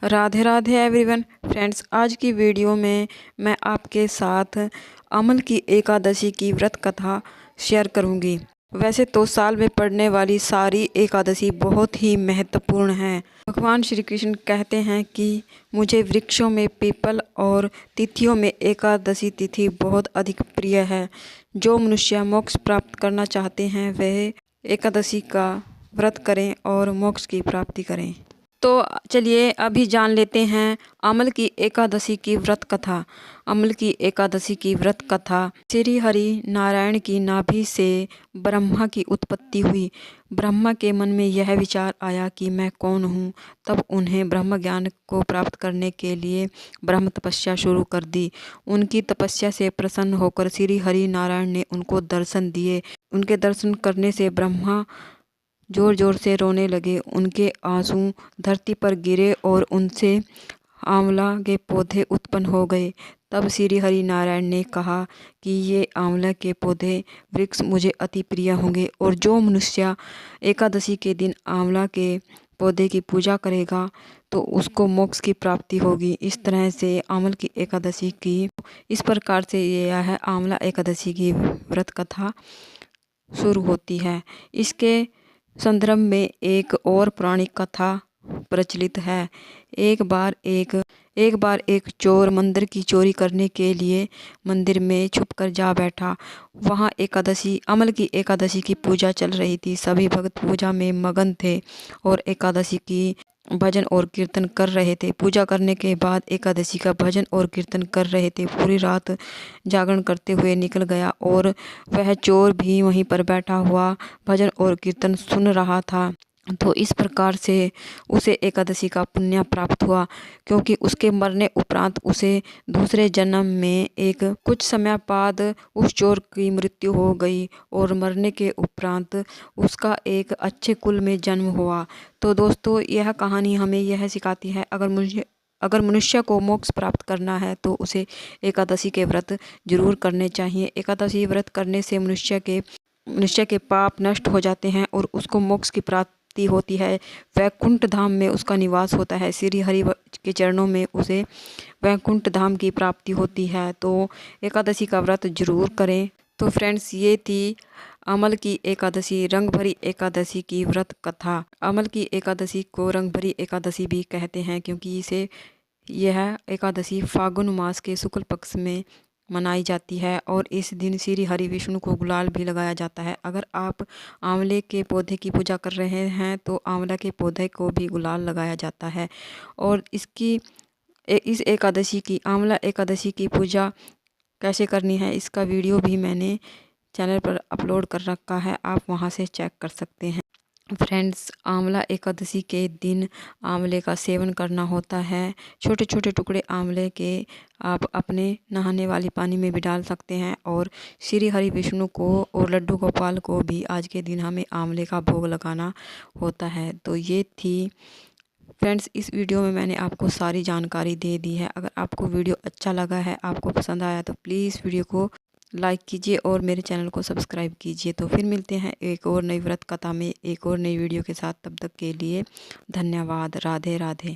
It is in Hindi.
राधे राधे एवरीवन फ्रेंड्स, आज की वीडियो में मैं आपके साथ अमल की एकादशी की व्रत कथा शेयर करूंगी। वैसे तो साल में पड़ने वाली सारी एकादशी बहुत ही महत्वपूर्ण हैं। भगवान श्री कृष्ण कहते हैं कि मुझे वृक्षों में पीपल और तिथियों में एकादशी तिथि बहुत अधिक प्रिय है। जो मनुष्य मोक्ष प्राप्त करना चाहते हैं वह एकादशी का व्रत करें और मोक्ष की प्राप्ति करें। तो चलिए अभी जान लेते हैं अमल की एकादशी की व्रत कथा। अमल की एकादशी की व्रत कथा। श्री हरि नारायण की नाभि से ब्रह्मा की उत्पत्ति हुई। ब्रह्मा के मन में यह विचार आया कि मैं कौन हूँ। तब उन्हें ब्रह्म ज्ञान को प्राप्त करने के लिए ब्रह्म तपस्या शुरू कर दी। उनकी तपस्या से प्रसन्न होकर श्री हरि नारायण ने उनको दर्शन दिए। उनके दर्शन करने से ब्रह्मा जोर जोर से रोने लगे। उनके आंसू धरती पर गिरे और उनसे आंवला के पौधे उत्पन्न हो गए। तब श्री हरि नारायण ने कहा कि ये आंवला के पौधे वृक्ष मुझे अति प्रिय होंगे और जो मनुष्य एकादशी के दिन आंवला के पौधे की पूजा करेगा तो उसको मोक्ष की प्राप्ति होगी। इस तरह से अमल की एकादशी की इस प्रकार से यह है आंवला एकादशी की व्रत कथा शुरू होती है। इसके संदर्भ में एक और पौराणिक कथा प्रचलित है। एक बार एक चोर मंदिर की चोरी करने के लिए मंदिर में छुपकर जा बैठा। वहाँ अमल की एकादशी की पूजा चल रही थी। सभी भक्त पूजा में मगन थे और एकादशी की भजन और कीर्तन कर रहे थे। पूजा करने के बाद एकादशी का भजन और कीर्तन कर रहे थे। पूरी रात जागरण करते हुए निकल गया और वह चोर भी वहीं पर बैठा हुआ भजन और कीर्तन सुन रहा था। तो इस प्रकार से उसे एकादशी का पुण्य प्राप्त हुआ, क्योंकि उसके मरने उपरांत उसे दूसरे जन्म में कुछ समय बाद उस चोर की मृत्यु हो गई और मरने के उपरांत उसका एक अच्छे कुल में जन्म हुआ। तो दोस्तों, यह कहानी हमें यह सिखाती है, अगर मनुष्य को मोक्ष प्राप्त करना है तो उसे एकादशी के व्रत जरूर करने चाहिए। एकादशी व्रत करने से मनुष्य के पाप नष्ट हो जाते हैं और उसको मोक्ष की प्राप्ति होती है। वैकुंठ धाम में उसका निवास होता है। श्री हरि के चरणों में उसे वैकुंठ धाम की प्राप्ति होती है। तो एकादशी का व्रत जरूर करें। तो फ्रेंड्स, ये थी अमल की एकादशी, रंग भरी एकादशी की व्रत कथा। अमल की एकादशी को रंग भरी एकादशी भी कहते हैं, क्योंकि यह एकादशी फागुन मास के शुक्ल पक्ष में मनाई जाती है और इस दिन श्री हरि विष्णु को गुलाल भी लगाया जाता है। अगर आप आंवले के पौधे की पूजा कर रहे हैं तो आंवला के पौधे को भी गुलाल लगाया जाता है। और इस एकादशी की आंवला एकादशी की पूजा कैसे करनी है, इसका वीडियो भी मैंने चैनल पर अपलोड कर रखा है, आप वहां से चेक कर सकते हैं। फ्रेंड्स, आंवला एकादशी के दिन आंवले का सेवन करना होता है। छोटे छोटे टुकड़े आंवले के आप अपने नहाने वाली पानी में भी डाल सकते हैं और श्री हरि विष्णु को और लड्डू गोपाल को भी आज के दिन हमें आंवले का भोग लगाना होता है। तो ये थी फ्रेंड्स, इस वीडियो में मैंने आपको सारी जानकारी दे दी है। अगर आपको वीडियो अच्छा लगा है, आपको पसंद आया, तो प्लीज़ वीडियो को लाइक कीजिए और मेरे चैनल को सब्सक्राइब कीजिए। तो फिर मिलते हैं एक और नई व्रत कथा में, एक और नई वीडियो के साथ। तब तक के लिए धन्यवाद। राधे राधे।